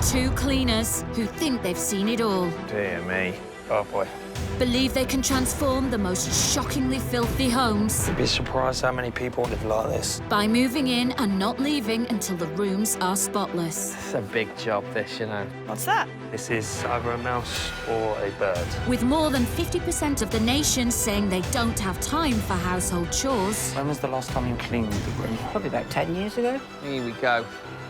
Two cleaners who think they've seen it all. Dear me. Oh, boy. Believe they can transform the most shockingly filthy homes. You'd be surprised how many people live like this. By moving in and not leaving until the rooms are spotless. It's a big job, this, you know. What's that? This is either a mouse or a bird. With more than 50% of the nation saying they don't have time for household chores. When was the last time you cleaned the room? Probably about 10 years ago. Here we go.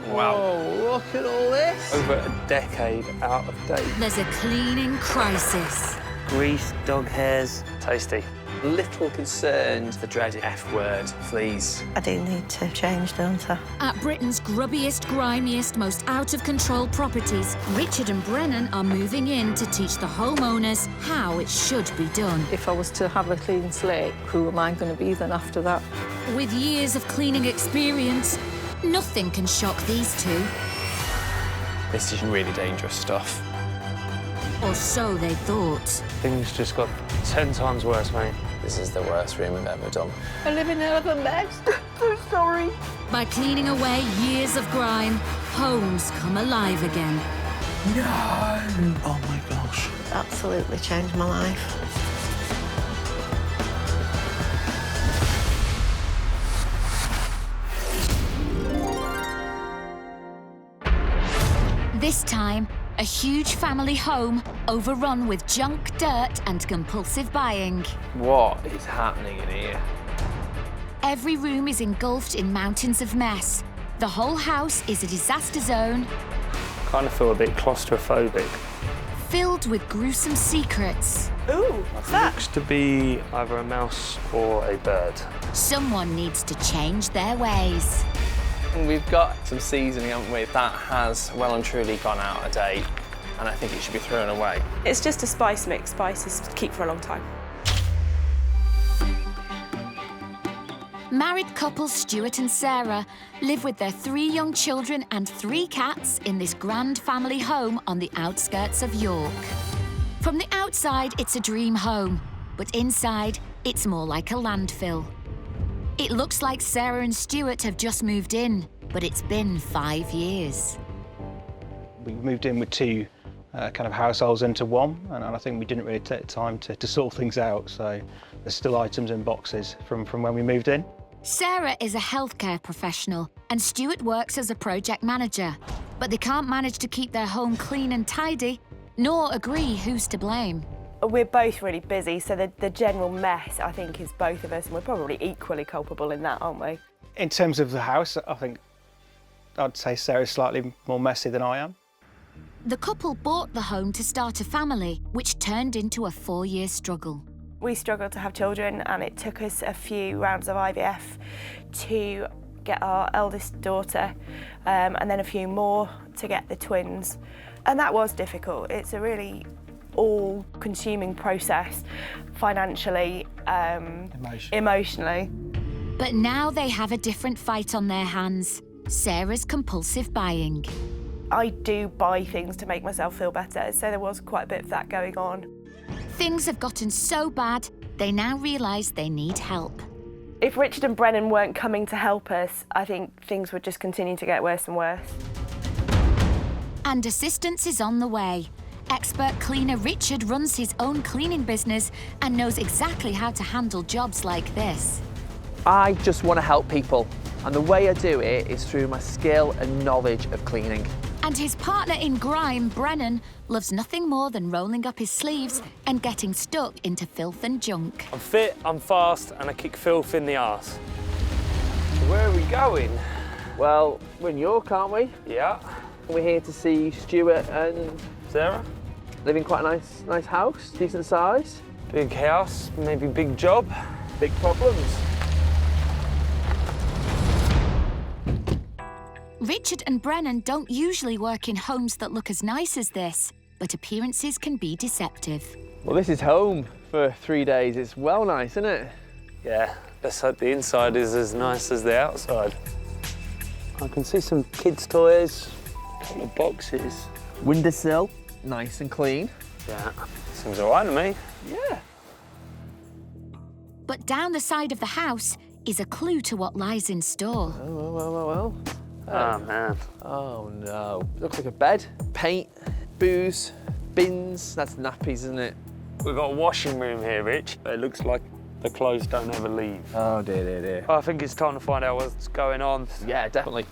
Wow. Whoa, look at all this. Over a decade out of date. There's a cleaning crisis. Grease, dog hairs. Tasty. Little concerned, the dreaded F word, fleas. I do need to change, don't I? At Britain's grubbiest, grimiest, most out-of-control properties, Richard and Brennan are moving in to teach the homeowners how it should be done. If I was to have a clean slate, who am I going to be then after that? With years of cleaning experience, nothing can shock these two. This is really dangerous stuff. Or so they thought. Things just got 10 times worse, mate. This is the worst room we've ever done. I live in elephant beds. I'm sorry. By cleaning away years of grime, homes come alive again. No! Oh, my gosh. Absolutely changed my life. This time, a huge family home overrun with junk, dirt and compulsive buying. What is happening in here? Every room is engulfed in mountains of mess. The whole house is a disaster zone, Kind of feel a bit claustrophobic. filled with gruesome secrets. Ooh, what's that? Looks to be either a mouse or a bird. Someone needs to change their ways. We've got some seasoning, haven't we? That has well and truly gone out of date, and I think it should be thrown away. It's just a spice mix. Spices keep for a long time. Married couple Stuart and Sarah live with their 3 young children and 3 cats in this grand family home on the outskirts of York. From the outside, it's a dream home, but inside, it's more like a landfill. It looks like Sarah and Stuart have just moved in, but it's been 5 years. We moved in with 2 kind of households into one, and I think we didn't really take the time to sort things out, so there's still items in boxes from when we moved in. Sarah is a healthcare professional and Stuart works as a project manager, but they can't manage to keep their home clean and tidy, nor agree who's to blame. We're both really busy, so the general mess, I think, is both of us, and we're probably equally culpable in that, aren't we? In terms of the house, I think I'd say Sarah's slightly more messy than I am. The couple bought the home to start a family, which turned into a 4-year struggle. We struggled to have children, and it took us a few rounds of IVF to get our eldest daughter, and then a few more to get the twins. And that was difficult. It's a really all-consuming process, financially, emotionally. But now they have a different fight on their hands. Sarah's compulsive buying. I do buy things to make myself feel better, so there was quite a bit of that going on. Things have gotten so bad, they now realise they need help. If Richard and Brennan weren't coming to help us, I think things would just continue to get worse and worse. And assistance is on the way. Expert cleaner Richard runs his own cleaning business and knows exactly how to handle jobs like this. I just want to help people, and the way I do it is through my skill and knowledge of cleaning. And his partner in grime, Brennan, loves nothing more than rolling up his sleeves and getting stuck into filth and junk. I'm fit, I'm fast, and I kick filth in the arse. So where are we going? Well, we're in York, aren't we? Yeah. We're here to see Stuart and Sarah? live in quite a nice house, decent size. Big house, maybe big job. Big problems. Richard and Brennan don't usually work in homes that look as nice as this, but appearances can be deceptive. Well, this is home for 3 days. It's well nice, isn't it? Yeah, let's hope the inside is as nice as the outside. I can see some kids' toys, a couple of boxes. Windowsill, nice and clean. Yeah, seems all right to me. Yeah. But down the side of the house is a clue to what lies in store. Well. Oh, man. Oh no. Looks like a bed, paint, booze, bins. That's nappies, isn't it? We've got a washing room here, Rich. It looks like the clothes don't ever leave. Oh dear, dear, dear. I think it's time to find out what's going on. Yeah, definitely.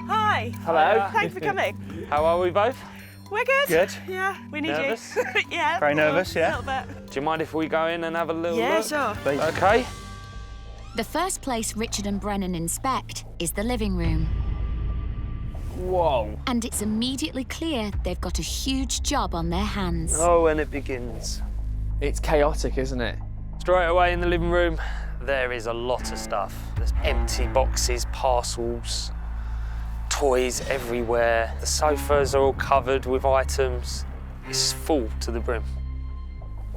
Hi. Hello. Thanks for coming. How are we both? We're good. Good. Yeah, we need Nervous? you. Yeah. Very nervous, yeah. A little bit. Do you mind if we go in and have a little Yeah, look? sure. OK. The first place Richard and Brennan inspect is the living room. Whoa. And it's immediately clear they've got a huge job on their hands. Oh, and it begins. It's chaotic, isn't it? Straight away in the living room, there is a lot of stuff. There's empty boxes, parcels, toys everywhere. The sofas are all covered with items. It's full to the brim.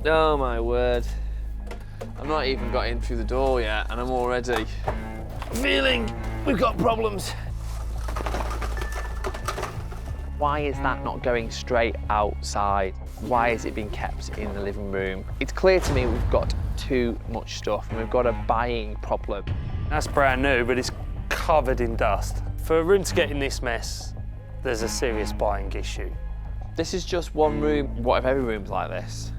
Oh my word. I've not even got in through the door yet, and I'm already feeling we've got problems. Why is that not going straight outside? Why is it being kept in the living room? It's clear to me we've got too much stuff and we've got a buying problem. That's brand new, but it's covered in dust. For a room to get in this mess, there's a serious buying issue. This is just one room. What if every room's like this?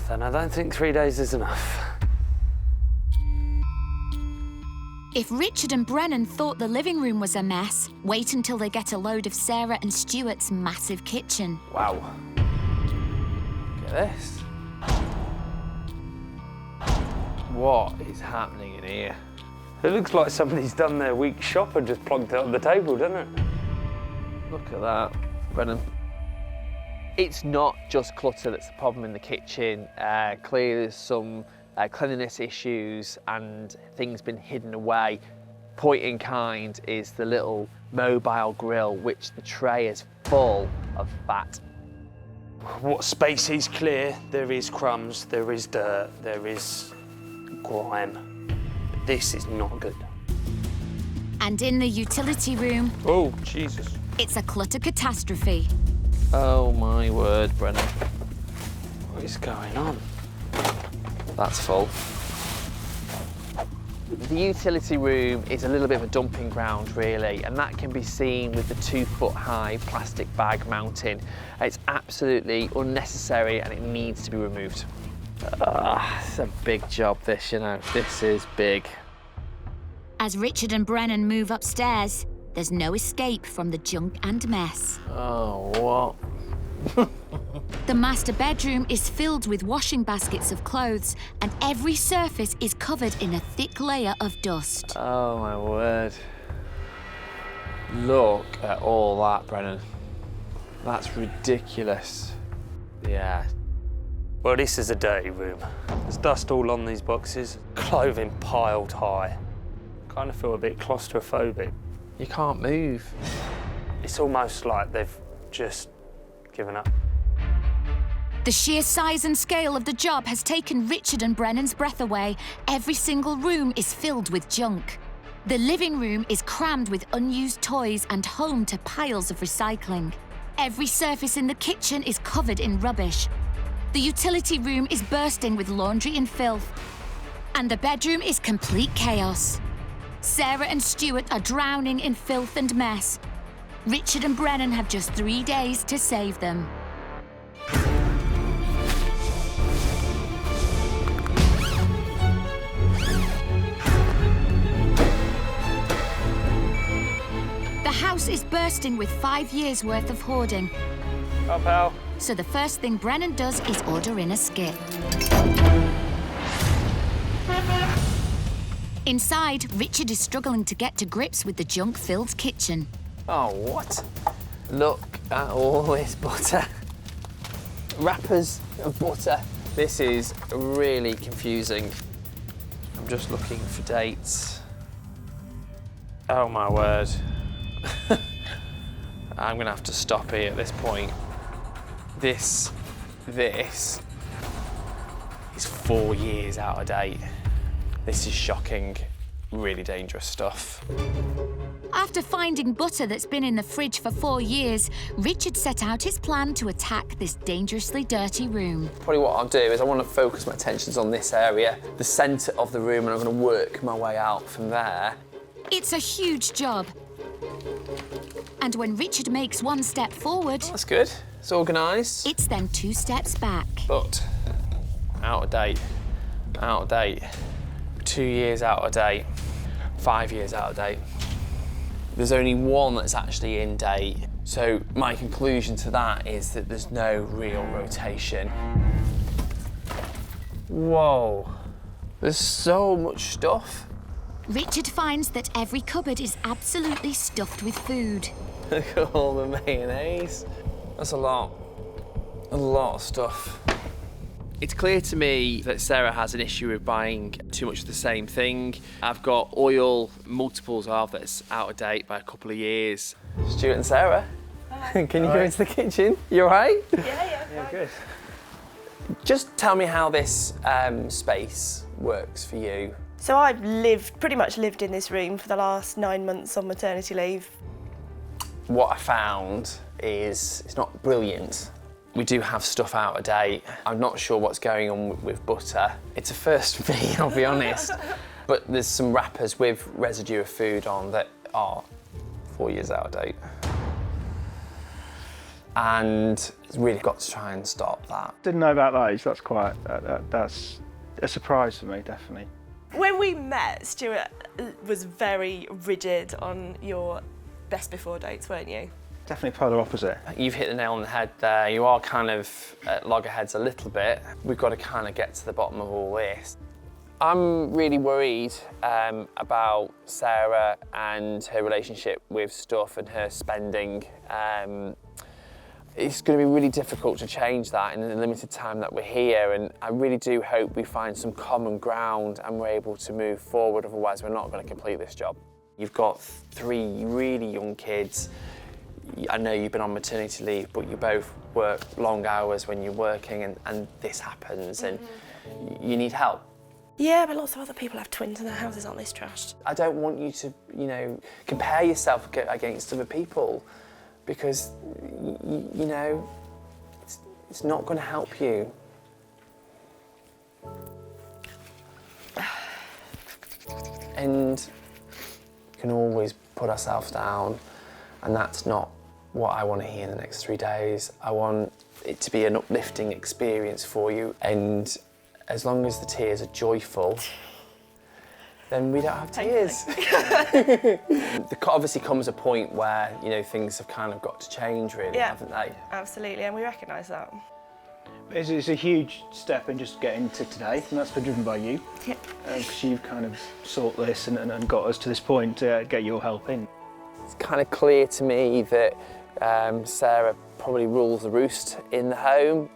Then I don't think 3 days is enough. If Richard and Brennan thought the living room was a mess, wait until they get a load of Sarah and Stuart's massive kitchen. Wow. Look at this. What is happening in here? It looks like somebody's done their week's shop and just plonked it on the table, doesn't it? Look at that, Brennan. It's not just clutter that's the problem in the kitchen. Clearly there's some cleanliness issues and things been hidden away. Point in kind is the little mobile grill, which the tray is full of fat. What space is clear, there is crumbs, there is dirt, there is grime. This is not good. And in the utility room, Oh, Jesus. it's a clutter catastrophe. Oh my word, Brennan. What is going on? That's full. The utility room is a little bit of a dumping ground, really, and that can be seen with the 2-foot-high plastic bag mounting. It's absolutely unnecessary and it needs to be removed. It's a big job, this, you know. This is big. As Richard and Brennan move upstairs, there's no escape from the junk and mess. Oh, what? The master bedroom is filled with washing baskets of clothes, and every surface is covered in a thick layer of dust. Oh, my word. Look at all that, Brennan. That's ridiculous. Yeah. Well, this is a dirty room. There's dust all on these boxes, clothing piled high. Kind of feel a bit claustrophobic. You can't move. It's almost like they've just given up. The sheer size and scale of the job has taken Richard and Brennan's breath away. Every single room is filled with junk. The living room is crammed with unused toys and home to piles of recycling. Every surface in the kitchen is covered in rubbish. The utility room is bursting with laundry and filth. And the bedroom is complete chaos. Sarah and Stuart are drowning in filth and mess. Richard and Brennan have just 3 days to save them. The house is bursting with 5 years' worth of hoarding. Up, pal. So the first thing Brennan does is order in a skip. Inside, Richard is struggling to get to grips with the junk-filled kitchen. Oh, what? Look at all this butter. Wrappers of butter. This is really confusing. I'm just looking for dates. Oh, my word. I'm gonna have to stop here at this point. This is 4 years out of date. This is shocking, really dangerous stuff. After finding butter that's been in the fridge for 4 years, Richard set out his plan to attack this dangerously dirty room. Probably what I'll do is I want to focus my attentions on this area, the centre of the room, and I'm going to work my way out from there. It's a huge job. And when Richard makes 1 step forward, That's good. It's organised. it's then 2 steps back. But out of date, out of date, 2 years out of date, 5 years out of date. There's only 1 that's actually in date. So my conclusion to that is that there's no real rotation. Whoa, there's so much stuff. Richard finds that every cupboard is absolutely stuffed with food. Look at all the mayonnaise. That's a lot of stuff. It's clear to me that Sarah has an issue with buying too much of the same thing. I've got oil, multiples of that's out of date by a couple of years. Stuart and Sarah, can you go into the kitchen? You all right? Yeah, Good. Just tell me how this space works for you. So I've pretty much lived in this room for the last 9 months on maternity leave. What I found is it's not brilliant. We do have stuff out of date. I'm not sure what's going on with butter. It's a first for me, I'll be honest. But there's some wrappers with residue of food on that are 4 years out of date. And it's really got to try and stop that. Didn't know about those. That's quite. That's a surprise for me, definitely. When we met, Stuart was very rigid on your best before dates, weren't you? Definitely polar opposite. You've hit the nail on the head there. You are kind of at loggerheads a little bit. We've got to kind of get to the bottom of all this. I'm really worried about Sarah and her relationship with stuff and her spending. It's going to be really difficult to change that in the limited time that we're here, and I really do hope we find some common ground and we're able to move forward, otherwise we're not going to complete this job. You've got 3 really young kids. I know you've been on maternity leave, but you both work long hours when you're working, and this happens, and you need help. Yeah, but lots of other people have twins and their houses aren't this trashed. I don't want you to, compare yourself against other people, because, it's not going to help you. And we can always put ourselves down, and that's not what I want to hear in the next 3 days. I want it to be an uplifting experience for you, and as long as the tears are joyful, then we don't have tears. There obviously comes a point where, things have kind of got to change, really, haven't they? Absolutely, and we recognise that. It's a huge step in just getting to today, and that's been driven by you. Yep. Because you've kind of sought this and got us to this point to get your help in. It's kind of clear to me that Sarah probably rules the roost in the home,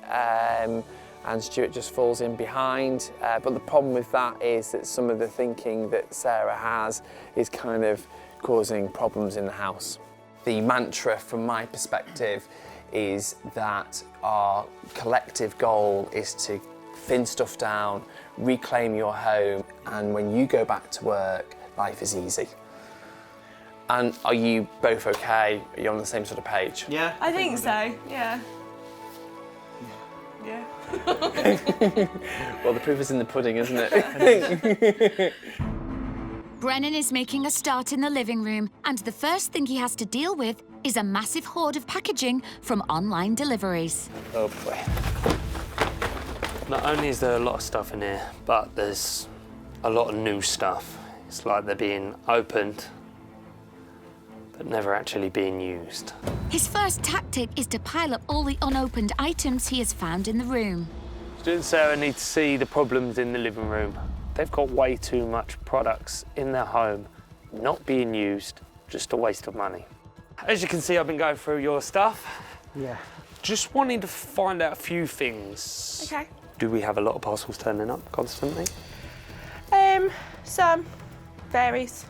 and Stuart just falls in behind. But the problem with that is that some of the thinking that Sarah has is kind of causing problems in the house. The mantra from my perspective is that our collective goal is to thin stuff down, reclaim your home, and when you go back to work, life is easy. And are you both okay? Are you on the same sort of page? Yeah. I think so, yeah. Yeah. Well, the proof is in the pudding, isn't it? Brennan is making a start in the living room, and the first thing he has to deal with is a massive hoard of packaging from online deliveries. Oh boy. Not only is there a lot of stuff in here, but there's a lot of new stuff. It's like they're being opened, but never actually being used. His first tactic is to pile up all the unopened items he has found in the room. Stuart and Sarah need to see the problems in the living room. They've got way too much products in their home, not being used, just a waste of money. As you can see, I've been going through your stuff. Yeah. Just wanting to find out a few things. Okay. Do we have a lot of parcels turning up constantly? Some. Varies.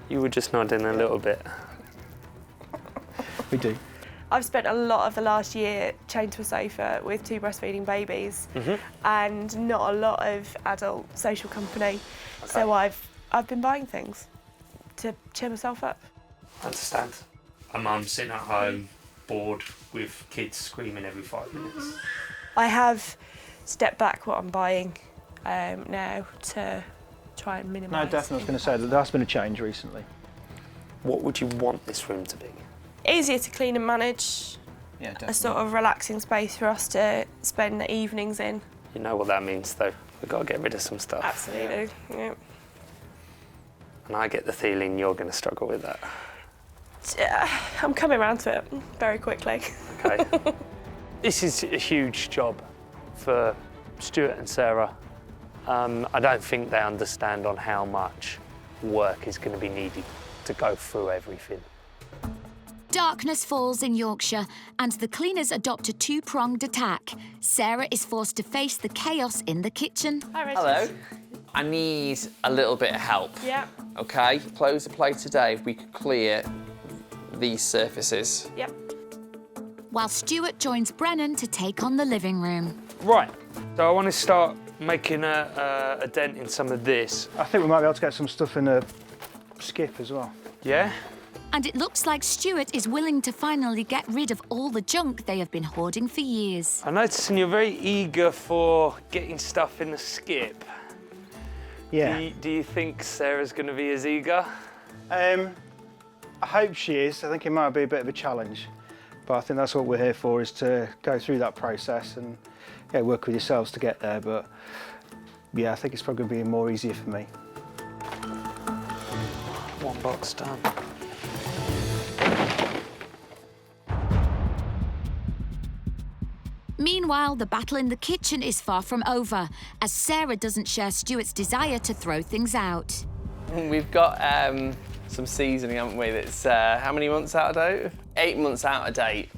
You were just nodding a little bit. We do. I've spent a lot of the last year chained to a sofa with 2 breastfeeding babies and not a lot of adult social company. So I've been buying things. to cheer myself up. I understand. A mum sitting at home, bored with kids screaming every 5 minutes. I have stepped back what I'm buying now to try and minimise. No, definitely. I was going to say that there has been a change recently. What would you want this room to be? Easier to clean and manage. Yeah, definitely. A sort of relaxing space for us to spend the evenings in. You know what that means, though. We've got to get rid of some stuff. Absolutely, yeah. And I get the feeling you're going to struggle with that. I'm coming around to it very quickly. Okay. This is a huge job for Stuart and Sarah. I don't think they understand on how much work is going to be needed to go through everything. Darkness falls in Yorkshire and the cleaners adopt a two-pronged attack. Sarah is forced to face the chaos in the kitchen. Hi, Richard. Hello. I need a little bit of help. Yeah. Okay, close the play today if we could clear these surfaces. Yep. While Stuart joins Brennan to take on the living room. Right, so I want to start making a dent in some of this. I think we might be able to get some stuff in a skip as well. Yeah? And it looks like Stuart is willing to finally get rid of all the junk they have been hoarding for years. I'm noticing you're very eager for getting stuff in the skip. Yeah. Do you think Sarah's going to be as eager? I hope she is. I think it might be a bit of a challenge. But I think that's what we're here for, is to go through that process and work with yourselves to get there. But yeah, I think it's probably going to be more easier for me. One box done. Meanwhile, the battle in the kitchen is far from over, as Sarah doesn't share Stuart's desire to throw things out. We've got some seasoning, haven't we, that's how many months out of date? 8 months out of date.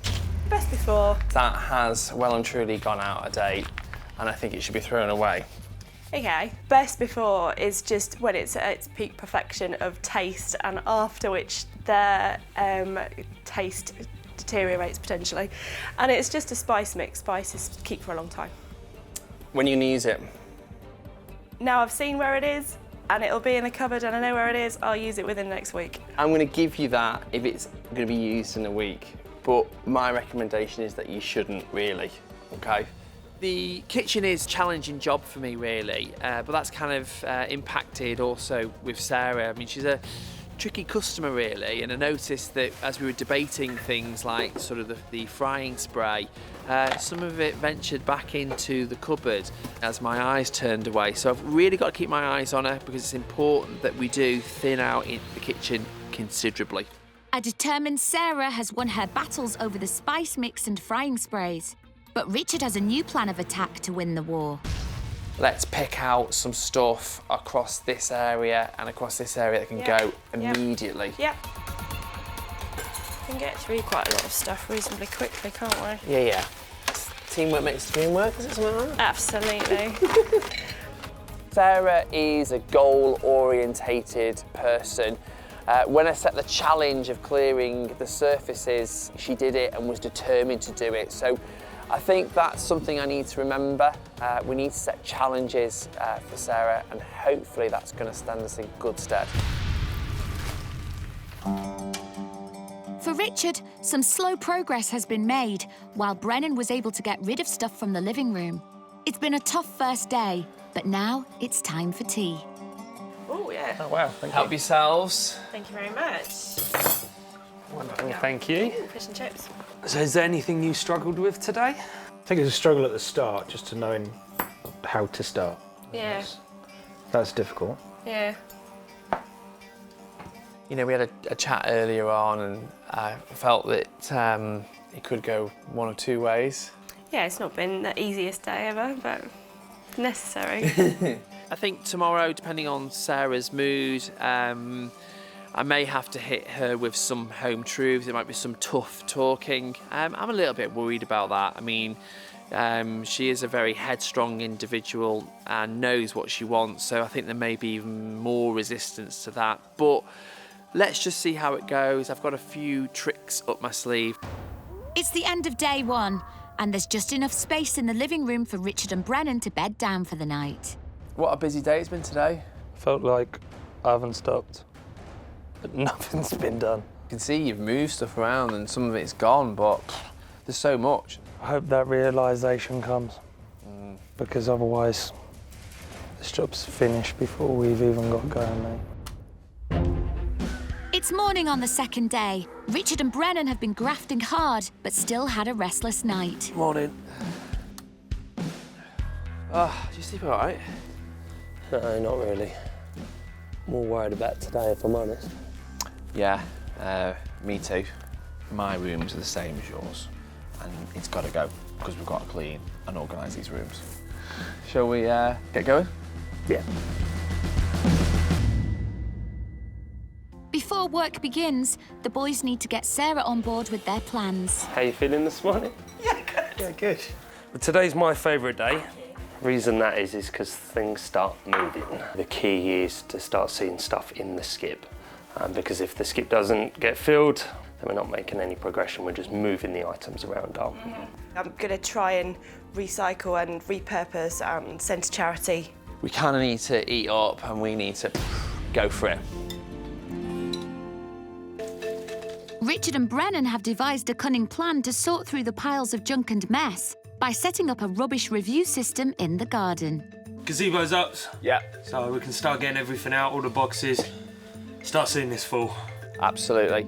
Best before. That has well and truly gone out of date, and I think it should be thrown away. Okay. Best before is just when it's at its peak perfection of taste, and after which the taste deteriorates potentially. And it's just a spice mix. Spices keep for a long time. When are you going to use it? Now I've seen where it is, and it'll be in the cupboard, and I know where it is. I'll use it within the next week. I'm going to give you that if it's going to be used in a week, but my recommendation is that you shouldn't really, okay? The kitchen is a challenging job for me, really, but that's kind of impacted also with Sarah. I mean, she's a tricky customer, really, and I noticed that as we were debating things like sort of the frying spray, some of it ventured back into the cupboard as my eyes turned away. So I've really got to keep my eyes on her, because it's important that we do thin out in the kitchen considerably. A determined Sarah has won her battles over the spice mix and frying sprays. But Richard has a new plan of attack to win the war. Let's pick out some stuff across this area and across this area that can go immediately. Yep. We can get through quite a lot of stuff reasonably quickly, can't we? Yeah. Teamwork makes the dream work, is it something like that? Absolutely. Sarah is a goal-orientated person. When I set the challenge of clearing the surfaces, she did it and was determined to do it. So I think that's something I need to remember. We need to set challenges for Sarah, and hopefully that's going to stand us in good stead. For Richard, some slow progress has been made, while Brennan was able to get rid of stuff from the living room. It's been a tough first day, but now it's time for tea. Oh, yeah. Oh, wow, thank Help you. yourselves. Thank you very much. Wonderful, thank you. Ooh, fish and chips. So is there anything you struggled with today? I think it was a struggle at the start, just to knowing how to start. Yeah. That's difficult. Yeah. You know, we had a chat earlier on, and I felt that it could go one or two ways. Yeah, it's not been the easiest day ever, but necessary. I think tomorrow, depending on Sarah's mood, I may have to hit her with some home truths. There might be some tough talking. I'm a little bit worried about that. I mean, she is a very headstrong individual and knows what she wants, so I think there may be even more resistance to that. But let's just see how it goes. I've got a few tricks up my sleeve. It's the end of day one, and there's just enough space in the living room for Richard and Brennan to bed down for the night. What a busy day it's been today. Felt like I haven't stopped. but nothing's been done. You can see you've moved stuff around and some of it's gone, but there's so much. I hope that realisation comes, because otherwise this job's finished before we've even got going, mate. It's morning on the second day. Richard and Brennan have been grafting hard, but still had a restless night. Morning. Oh, do you sleep all right? No, not really. More worried about today, if I'm honest. Yeah, me too. My rooms are the same as yours, and it's got to go because we've got to clean and organise these rooms. Shall we get going? Yeah. Before work begins, the boys need to get Sarah on board with their plans. How you feeling this morning? Yeah, good. Yeah, good. Well, today's my favourite day. Reason that is because things start moving. The key is to start seeing stuff in the skip. Because if the skip doesn't get filled, then we're not making any progression, we're just moving the items around. I'm going to try and recycle and repurpose and send to charity. We kind of need to eat up and we need to go for it. Richard and Brennan have devised a cunning plan to sort through the piles of junk and mess by setting up a rubbish review system in the garden. Gazebo's up. Yeah. So we can start getting everything out, all the boxes, start seeing this full. Absolutely.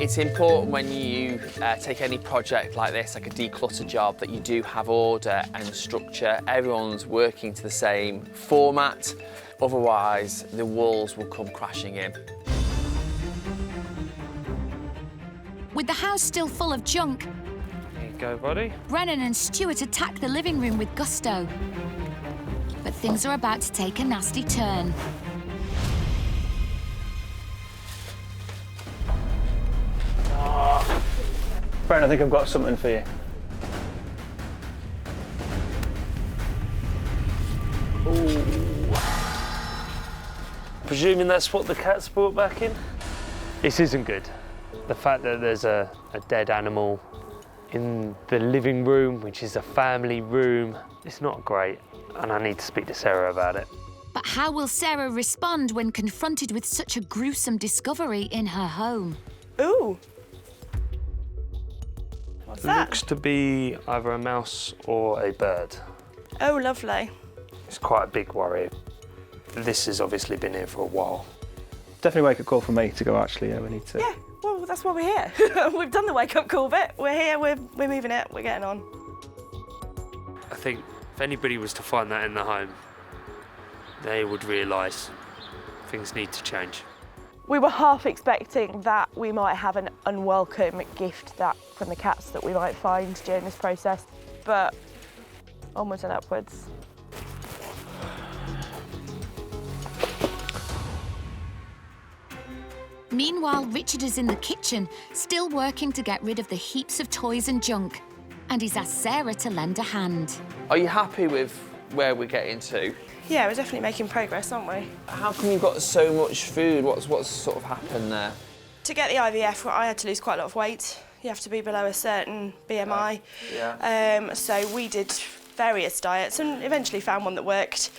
It's important when you take any project like this, like a declutter job, that you do have order and structure. Everyone's working to the same format, otherwise the walls will come crashing in. With the house still full of junk, Here you go, buddy. Brennan and Stuart attack the living room with gusto. But things are about to take a nasty turn. Brent, I think I've got something for you. Presuming that's what the cats brought back in? This isn't good. The fact that there's a dead animal in the living room, which is a family room, it's not great, and I need to speak to Sarah about it. But how will Sarah respond when confronted with such a gruesome discovery in her home? Ooh. What's that? Looks to be either a mouse or a bird. Oh, lovely. It's quite a big worry. This has obviously been here for a while. Definitely wake up call for me to go, actually. Yeah, we need to. Yeah, well, that's why we're here. We've done the wake-up call bit. We're here, we're moving it, we're getting on. I think if anybody was to find that in the home, they would realise things need to change. We were half expecting that we might have an unwelcome gift that from the cats that we might find during this process, but onwards and upwards. Meanwhile, Richard is in the kitchen, still working to get rid of the heaps of toys and junk. And he's asked Sarah to lend a hand. Are you happy with where we're getting to? Yeah, we're definitely making progress, aren't we? How come you've got so much food? What's sort of happened there? To get the IVF, I had to lose quite a lot of weight. You have to be below a certain BMI. Yeah. So we did various diets and eventually found one that worked.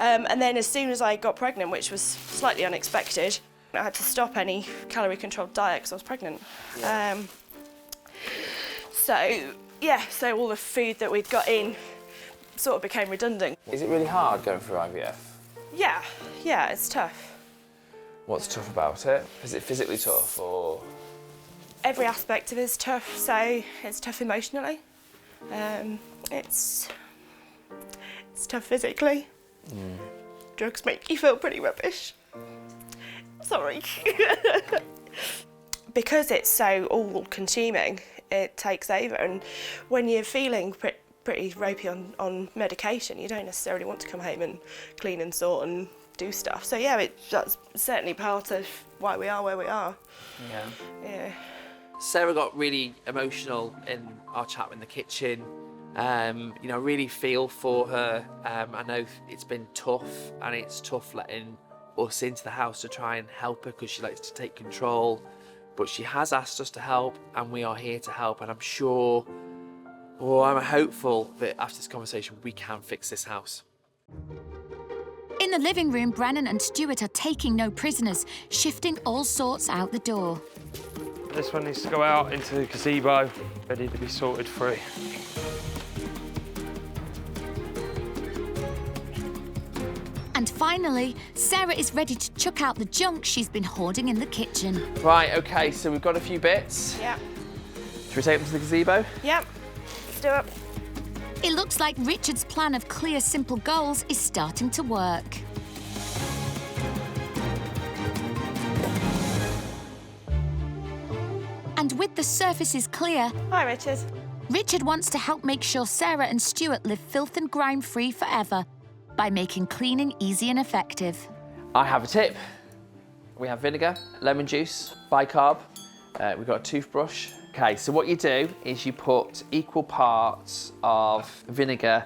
And then as soon as I got pregnant, which was slightly unexpected, I had to stop any calorie-controlled diet because I was pregnant. Yeah. So all the food that we'd got in sort of became redundant. Is it really hard going through IVF? Yeah, it's tough. What's tough about it? Is it physically tough or? Every aspect of it is tough, so it's tough emotionally. It's tough physically. Drugs make you feel pretty rubbish. Sorry. Because it's so all-consuming, it takes over, and when you're feeling pretty ropey on medication, you don't necessarily want to come home and clean and sort and do stuff. So yeah, that's certainly part of why we are where we are. Yeah. Sarah got really emotional in our chat in the kitchen. You know, really feel for her. I know it's been tough, and it's tough letting us into the house to try and help her because she likes to take control. But she has asked us to help, and we are here to help. And I'm sure, or I'm hopeful that after this conversation, we can fix this house. In the living room, Brennan and Stuart are taking no prisoners, shifting all sorts out the door. This one needs to go out into the gazebo, ready to be sorted through. And finally, Sarah is ready to chuck out the junk she's been hoarding in the kitchen. Right, OK, so we've got a few bits. Yeah. Should we take them to the gazebo? Yep. Let's do it. It looks like Richard's plan of clear, simple goals is starting to work. And with the surfaces clear, Hi, Richard. Richard wants to help make sure Sarah and Stuart live filth and grime-free forever by making cleaning easy and effective. I have a tip. We have vinegar, lemon juice, bicarb. We've got a toothbrush. OK, so what you do is you put equal parts of vinegar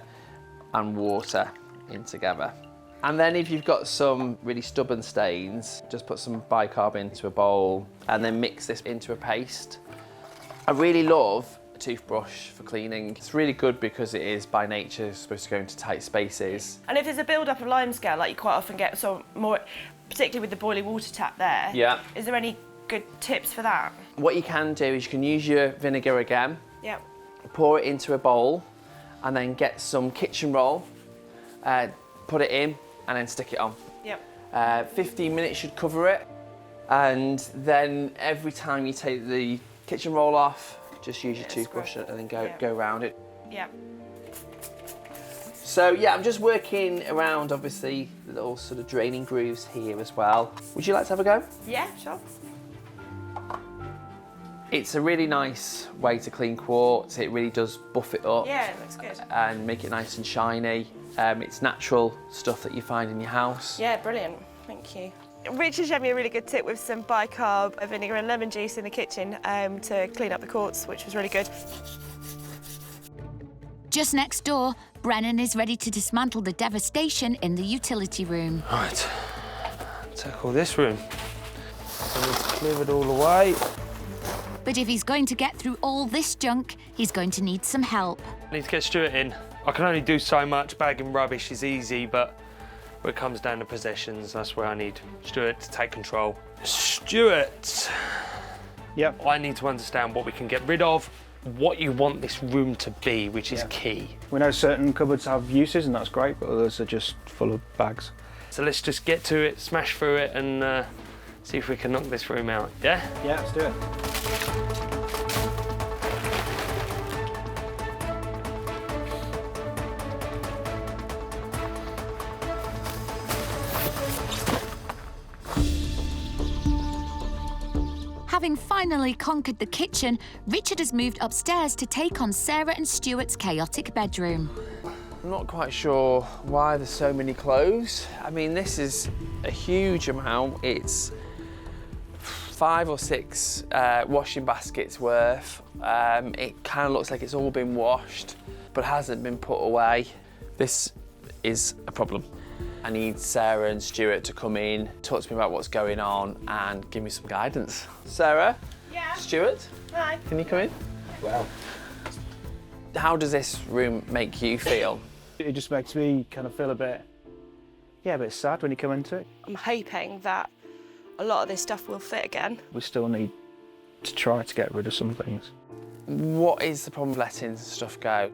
and water in together. And then if you've got some really stubborn stains, just put some bicarb into a bowl and then mix this into a paste. I really love a toothbrush for cleaning. It's really good because it is by nature supposed to go into tight spaces. And if there's a build-up of limescale, like you quite often get, so more, particularly with the boiling water tap there, Yeah. is there any good tips for that? What you can do is you can use your vinegar again, Yep. pour it into a bowl and then get some kitchen roll, put it in and then stick it on. Yep. 15 minutes should cover it, and then every time you take the kitchen roll off, just use your toothbrush and then go around it. Yep. So yeah, I'm just working around obviously the little sort of draining grooves here as well. Would you like to have a go? Yeah, sure. It's a really nice way to clean quartz. It really does buff it up. Yeah, it looks good. And make it nice and shiny. It's natural stuff that you find in your house. Yeah, brilliant. Thank you. Richard showed me a really good tip with some bicarb, vinegar and lemon juice in the kitchen to clean up the quartz, which was really good. Just next door, Brennan is ready to dismantle the devastation in the utility room. Right, tackle this room. I need to clear it all away. But if he's going to get through all this junk, he's going to need some help. I need to get Stuart in. I can only do so much. Bagging rubbish is easy, but when it comes down to possessions, that's where I need Stuart to take control. Stuart! Yep. I need to understand what we can get rid of, what you want this room to be, which is key. We know certain cupboards have uses, and that's great, but others are just full of bags. So let's just get to it, smash through it, and see if we can knock this room out, yeah? Yeah, let's do it. Having finally conquered the kitchen, Richard has moved upstairs to take on Sarah and Stuart's chaotic bedroom. I'm not quite sure why there's so many clothes. I mean, this is a huge amount. It's 5 or 6 washing baskets worth. It kind of looks like it's all been washed, but hasn't been put away. This is a problem. I need Sarah and Stuart to come in, talk to me about what's going on and give me some guidance. Sarah? Yeah? Stuart? Hi. Can you come in? Wow. How does this room make you feel? It just makes me kind of feel a bit sad when you come into it. I'm hoping that a lot of this stuff will fit again. We still need to try to get rid of some things. What is the problem with letting stuff go?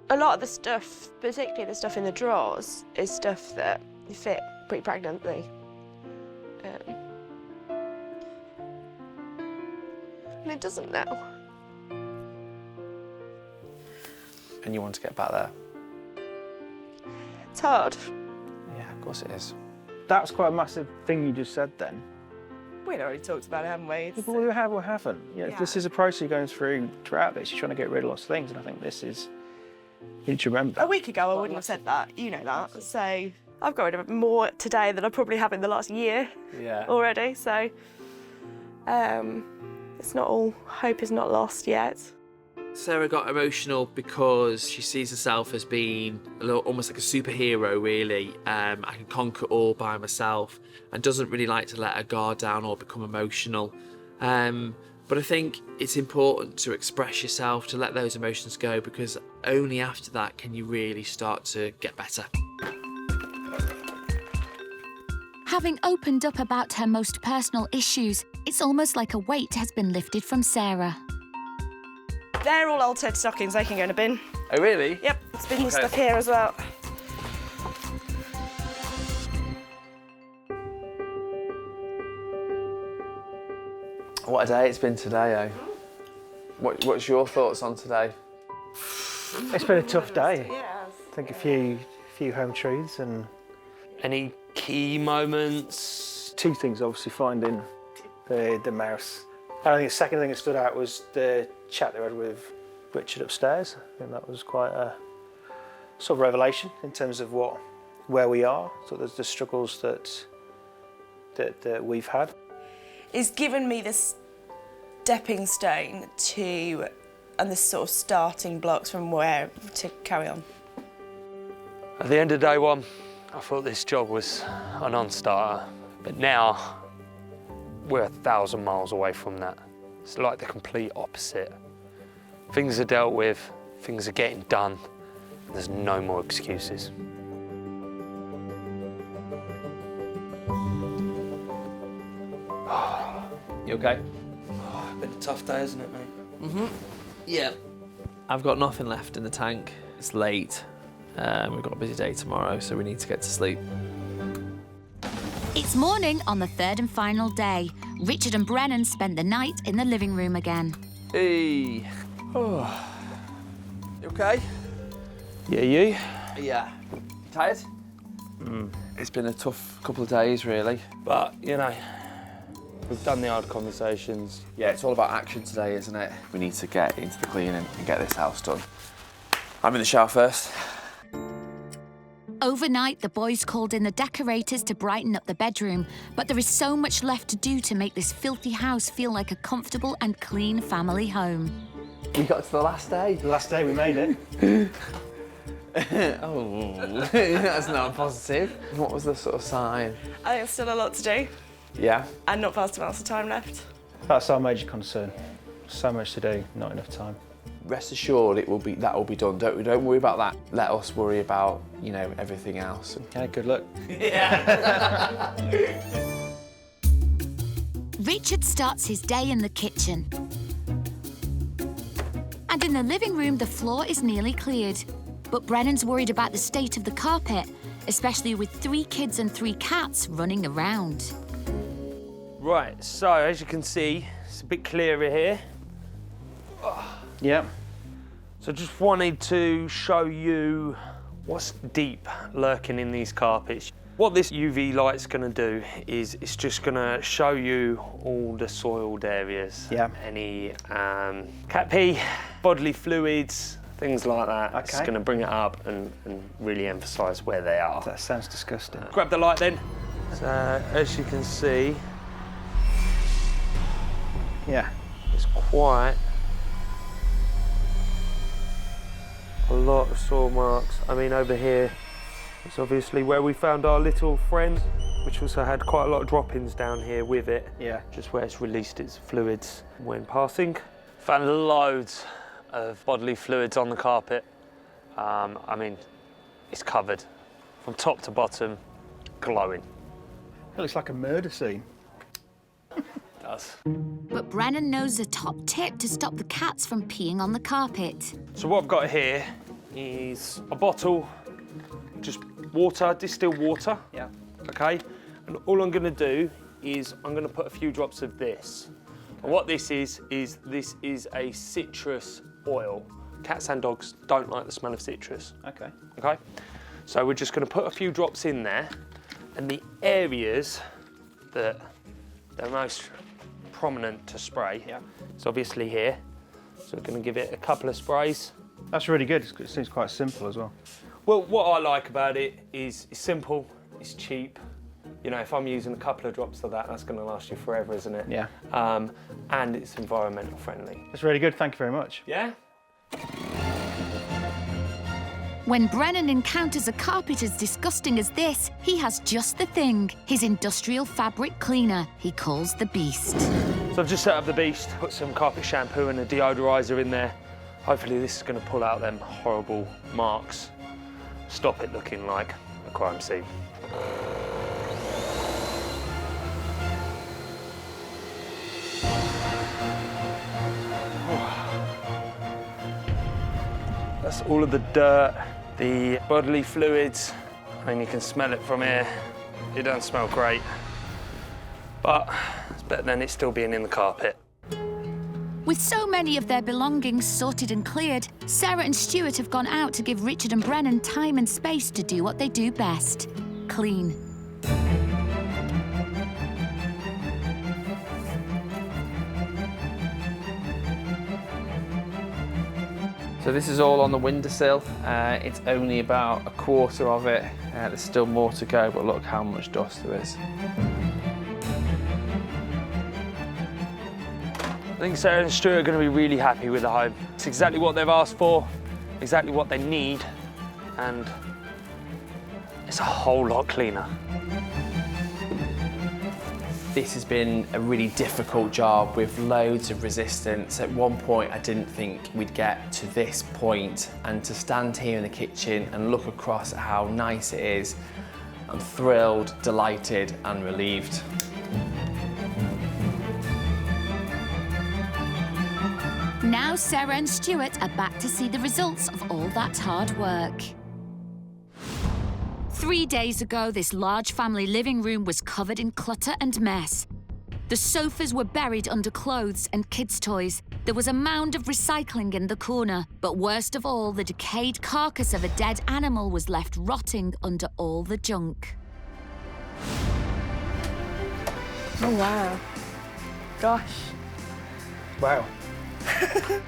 A lot of the stuff, particularly the stuff in the drawers, is stuff that fit pretty pregnantly. And it doesn't now. And you want to get back there? It's hard. Yeah, of course it is. That's quite a massive thing you just said then. We'd already talked about it, haven't we? But we have or haven't. Yeah, this is a process you're going throughout this. You're trying to get rid of lots of things, and I think this is, you need to remember. A week ago, I wouldn't have said that. You know that. So I've got rid of more today than I probably have in the last year already. So it's not all, hope is not lost yet. Sarah got emotional because she sees herself as being almost like a superhero, really. I can conquer all by myself, and doesn't really like to let her guard down or become emotional. But I think it's important to express yourself, to let those emotions go, because only after that can you really start to get better. Having opened up about her most personal issues, it's almost like a weight has been lifted from Sarah. They're all altered stockings, they can go in a bin. Oh, really? Yep, it's bin your stuff here as well. What a day it's been today, eh? What's your thoughts on today? It's been a tough day. Yes. I think a few home truths and Any key moments? two things, obviously, finding the mouse. And I think the second thing that stood out was the chat they had with Richard upstairs. I think that was quite a sort of revelation in terms of where we are. So there's the struggles that we've had. It's given me this stepping stone to, and this sort of starting blocks from where to carry on. At the end of day one, I thought this job was a non-starter, but now we're 1,000 miles away from that. It's like the complete opposite. Things are dealt with, things are getting done, and there's no more excuses. You okay? Been a tough day, isn't it, mate? Mm-hmm. Yeah. I've got nothing left in the tank. It's late. We've got a busy day tomorrow, so we need to get to sleep. It's morning on the third and final day. Richard and Brennan spend the night in the living room again. Hey. Oh. You okay? Yeah, you? Yeah. Tired? It's been a tough couple of days, really. But, you know, we've done the hard conversations. Yeah, it's all about action today, isn't it? We need to get into the cleaning and get this house done. I'm in the shower first. Overnight, the boys called in the decorators to brighten up the bedroom, but there is so much left to do to make this filthy house feel like a comfortable and clean family home. We got to the last day. The last day we made it. Oh, that's not positive. What was the sort of sign? I think there's still a lot to do, Yeah? and not vast amounts of time left. That's our major concern. So much to do, not enough time. Rest assured, that will be done. Don't worry about that. Let us worry about, you know, everything else. Yeah, good luck. Richard starts his day in the kitchen. And in the living room, the floor is nearly cleared. But Brennan's worried about the state of the carpet, especially with 3 kids and 3 cats running around. Right, so as you can see, it's a bit clearer here. Yeah. So just wanted to show you what's deep lurking in these carpets. What this UV light's gonna do is it's just gonna show you all the soiled areas. Yeah. Any cat pee, bodily fluids, things like that. Okay. It's gonna bring it up and really emphasise where they are. That sounds disgusting. Grab the light then. So as you can see, Yeah. it's quite a lot of soil marks. I mean, over here, it's obviously where we found our little friend, which also had quite a lot of drop-ins down here with it. Yeah. Just where it's released its fluids when passing. Found loads of bodily fluids on the carpet. I mean, it's covered from top to bottom, glowing. It looks like a murder scene. It does. But Brennan knows a top tip to stop the cats from peeing on the carpet. So what I've got here is a bottle, just water, distilled water. Yeah. Okay, and all I'm going to do is I'm going to put a few drops of this. And what this is a citrus oil. Cats and dogs don't like the smell of citrus. Okay. Okay, so we're just going to put a few drops in there, and the areas that they're most prominent to spray. Yeah. It's obviously here, so we're going to give it a couple of sprays. That's really good. It seems quite simple as well. Well, what I like about it is it's simple, it's cheap. You know, if I'm using a couple of drops of that, that's going to last you forever, isn't it? Yeah. And it's environmental friendly. It's really good. Thank you very much. Yeah? When Brennan encounters a carpet as disgusting as this, he has just the thing, his industrial fabric cleaner he calls the Beast. So I've just set up the Beast, put some carpet shampoo and a deodorizer in there. Hopefully this is going to pull out them horrible marks, stop it looking like a crime scene. That's all of the dirt, the bodily fluids. I mean, you can smell it from here. It doesn't smell great, but it's better than it still being in the carpet. With so many of their belongings sorted and cleared, Sarah and Stuart have gone out to give Richard and Brennan time and space to do what they do best: clean. So this is all on the windowsill. It's only about a quarter of it. There's still more to go, but look how much dust there is. I think Sarah and Stuart are going to be really happy with the home. It's exactly what they've asked for, exactly what they need, and it's a whole lot cleaner. This has been a really difficult job with loads of resistance. At one point, I didn't think we'd get to this point, and to stand here in the kitchen and look across at how nice it is, I'm thrilled, delighted, and relieved. Now Sarah and Stuart are back to see the results of all that hard work. 3 days ago, this large family living room was covered in clutter and mess. The sofas were buried under clothes and kids' toys. There was a mound of recycling in the corner. But worst of all, the decayed carcass of a dead animal was left rotting under all the junk. Oh, wow. Gosh. Wow.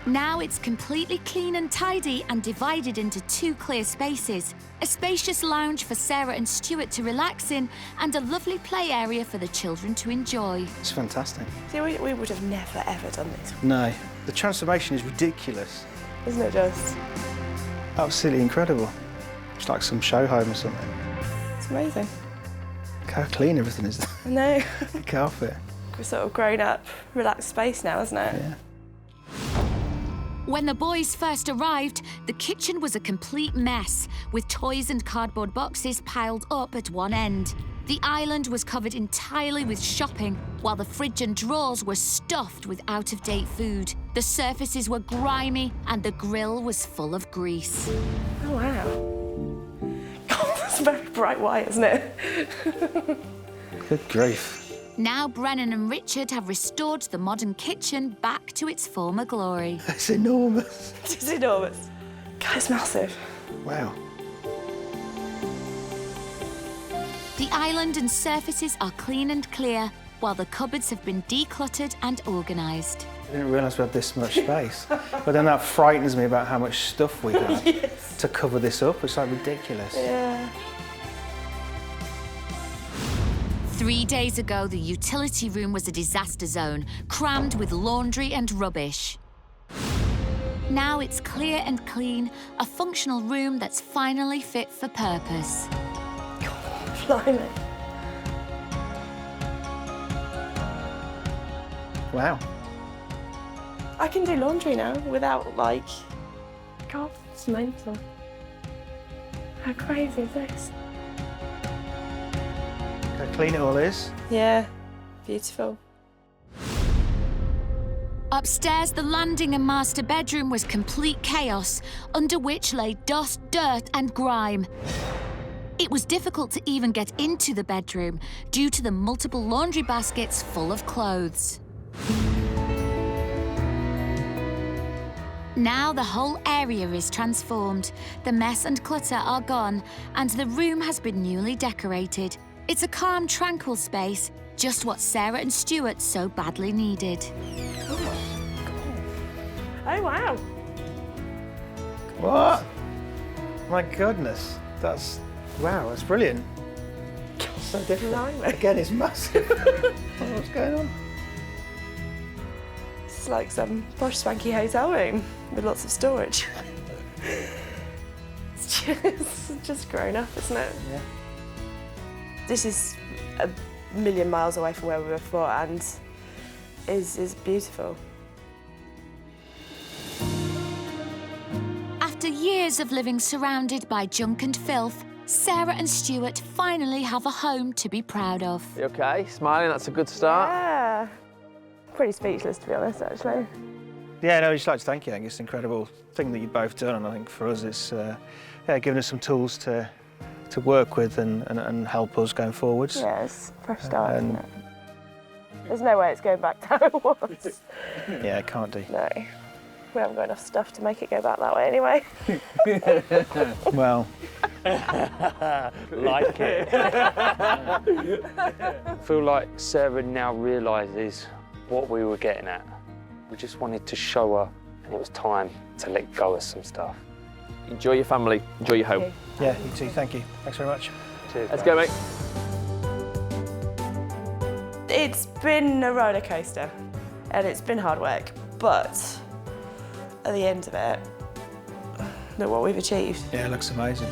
Now it's completely clean and tidy and divided into 2 clear spaces. A spacious lounge for Sarah and Stuart to relax in, and a lovely play area for the children to enjoy. It's fantastic. See, we would have never, ever done this. No, the transformation is ridiculous. Isn't it just? Absolutely incredible. It's like some show home or something. It's amazing. Look how clean everything is. I know. The carpet. We're sort of grown up, relaxed space now, isn't it? Yeah. When the boys first arrived, the kitchen was a complete mess, with toys and cardboard boxes piled up at one end. The island was covered entirely with shopping, while the fridge and drawers were stuffed with out-of-date food. The surfaces were grimy, and the grill was full of grease. Oh, wow. God, that's very bright white, isn't it? Good grief. Now Brennan and Richard have restored the modern kitchen back to its former glory. It's enormous. It is enormous. God, it's massive. Wow. The island and surfaces are clean and clear, while the cupboards have been decluttered and organised. I didn't realise we had this much space. But then that frightens me about how much stuff we have to cover this up. It's like ridiculous. Yeah. 3 days ago, the utility room was a disaster zone, crammed with laundry and rubbish. Now it's clear and clean, a functional room that's finally fit for purpose. Blimey. Wow. I can do laundry now without, like... God, it's mental. How crazy is this? How clean it all is. Yeah, beautiful. Upstairs, the landing and master bedroom was complete chaos, under which lay dust, dirt and grime. It was difficult to even get into the bedroom due to the multiple laundry baskets full of clothes. Now the whole area is transformed. The mess and clutter are gone, and the room has been newly decorated. It's a calm, tranquil space, just what Sarah and Stuart so badly needed. Oh, wow. What? My goodness. That's... Wow, that's brilliant. So different. Blimey. Again, it's massive. What's going on? It's like some posh, swanky hotel room with lots of storage. It's just grown up, isn't it? Yeah. This is a million miles away from where we were before and is beautiful. After years of living surrounded by junk and filth, Sarah and Stuart finally have a home to be proud of. You okay? Smiling, that's a good start. Yeah. Pretty speechless, to be honest, actually. Yeah, no, I'd just like to thank you. I think it's an incredible thing that you've both done, and I think for us it's giving us some tools to work with and help us going forwards. Yeah, it's a fresh start, isn't it? There's no way it's going back to how it was. Yeah, it can't do. No. We haven't got enough stuff to make it go back that way anyway. Well, Like it. I feel like Sarah now realises what we were getting at. We just wanted to show her, and it was time to let go of some stuff. Enjoy your family, enjoy your home. yeah, you too. Thank you. Thanks very much. Cheers. Let's go, mate. It's been a roller coaster and it's been hard work, but at the end of it, look what we've achieved. Yeah, it looks amazing.